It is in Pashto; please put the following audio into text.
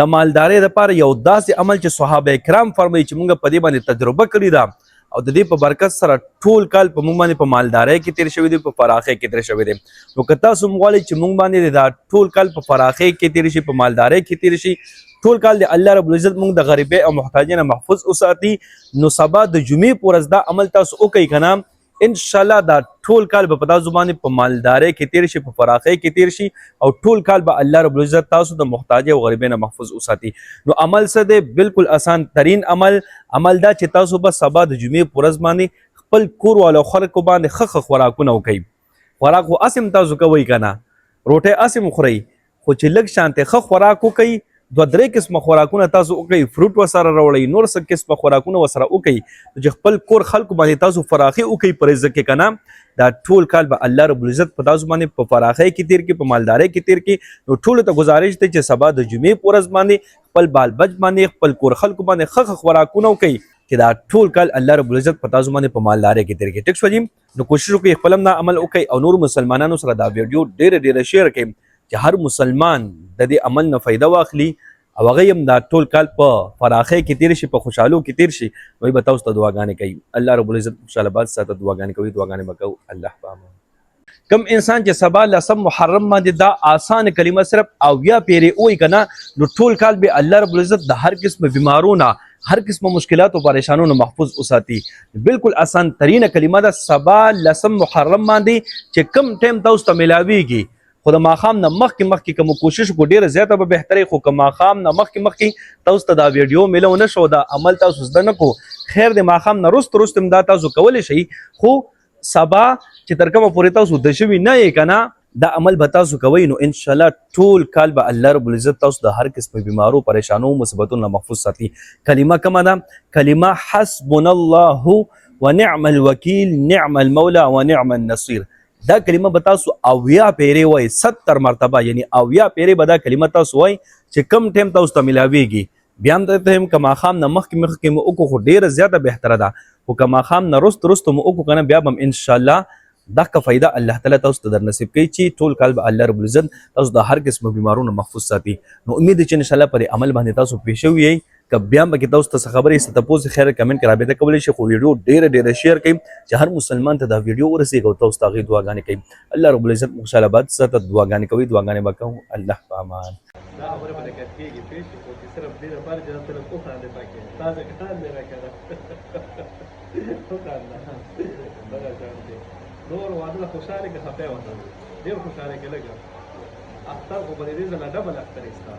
د مالدارۍ لپاره یو داسې عمل چې صحابه کرام فرمایي چې موږ په دې باندې تجربه کړې ده او د دې په برکت سره ټول کال په موږ باندې په مالدارۍ کې تیر شوی دی، په فراخۍ کې تیر شوی دی. نو که تاسو غواړئ چې موږ باندې دا ټول کال په فراخۍ کې تیر شي، په مالدارۍ کې تیر شي، ټول کال د الله رب العزت موږ د غریبۍ او محتاجۍ نه محفوظ وساتي، نو سبا د جمعې په ورځ دا عمل تاسو وکړئ که نه، انشاءالله دا ټول کال به په تاسو باندې په مالدارۍ کې تیر شي، په فراخۍ کې تیر شي او ټول کال به الله رب العزت تاسو د محتاجۍ او غریبۍ نه محفوظ وساتي. نو عمل څه دی؟ بالکل آسان ترین عمل دا چې تاسو به سبا د جمعې په ورځ باندې خپل کور والو خلکو باندې ښه خوراکونه وکوئ. خوراک خو هسې هم تاسو کوئ که نه، روټۍ هسې هم خورئ، خو چې لږ شانتې ښه خوراک وکوئ، دوه درې قسمه خوراکونه تاسو وکړئ، فروټ ورسره راوړئ، نور څه قسمه خوراکونه ورسره وکړئ چې خپل کور خلکو باندې تاسو فراخي وکړئ په رزق کې که نه، دا ټول کال به الله رب العزت په تاسو باندې په فراخۍ کې تیر کړي، په مالدارۍ کې تیر کړي. نو ټولو ته گزارش دی چې سبا د جمعې په ورځ باندې خپل بال بچ باندې خپل کور خلکو باندې ښه خوراکونه وکړئ چې دا ټول کال الله رب العزت په تاسو باندې په مالدارۍ کې تیر کړي. ټیک شو جي؟ نو کوشش وکړئ خپل هم دا عمل وکړئ او نور مسلمانانو سره دا ویډیو ډېره شیر کړئ چې هر مسلمان د دې عمل نه فایده واخلي او هغه هم دا ټول کال په فراخۍ کې تیر شي، په خوشحالو کې تیر شي. وایي به تاسو ته دعاګانې کوي، الله رب العزت خوشحاله باد ساته دعاګانې کوي، دعاګانې به کوو. الله په امان. کم انسان چې سبا لسم محرم باندې دا آسان کلمه صرف اویا پیرې وایي که نه، نو ټول کال به الله رب العزت د هر قسم بیمارونه، هر قسم مشکلات او پریشانونو محفوظ وساتي. بالکل آسان ترینه کلمه ده سبا لسم محرم باندې چې کم ټایم تاسو ته ملاویږي، خو د ماښام نه مخکې که مو کوشش وکړو ډېره زیاته به بهتري، خو که ماښام نه مخکې تاسو ته دا ویډیو میلو نه شو، دا عمل تاسو زده نه کړو، خیر د ماښام نه وروسته هم دا تاسو کولی شئ، خو سبا چې تر کومه پورې تاسو د شوي نه یې که نه، دا عمل به تاسو کوئ، نو انشاءالله ټول کال به الله رب العزت تاسو د هر قسم بیمارو، پریشانو، مصیبتونو نه محفوظ ساتي. کلمه کومه ده؟ کلمه حسبنا الله ونعم الوکیل نعم المولى ونعم النصير. دا کلمه به تاسو اویا پیرې وایي، 70 مرتبه، یعنی اویا پیرې به دا کلمه تاسو وایي چې کم ټایم تاسو ته ملاویږي. بیا هم درته یم که ماښام نه مخکې مو وکړو خو ډېره زیاته بهتره ده، خو که ماښام نه وروسته مو وکړو که نه، بیا به هم انشاءالله دغه فایده الله تعالی تاسو ته در نصیب کوي چې ټول کال به الله رب العزت تاسو د هر قسمه بیمارونو محفوظ ساتي. نو امید چې انشاءالله پر عمل باندې تاسو پوه شوي یئ. که بیا هم پکې تاسو ته څه خبرې څه تپوس خیر کمنټ کې رابطه کولی شئ، خو ویډیو ډېره شیر کړئ چې هر مسلمان ته دا ویډیو ورسېږي او تاسو ته هغې دعاګانې کوي. الله رب العزت خوشحاله باد ساته دعاګانې کوي، دعاګانې به کوو. الله په امان. دا خبره به دقت کېږي پوه شي، خو چې صرف دې لپاره چې دا صرف وخاندې پکې تازه کار دی را که نه وخانده دغه شان دی. نور واده خوشحالې که خفه وته ډېر خوشحالې کې لږه اختر خو به د دې ځله ډبل اختر یې ستا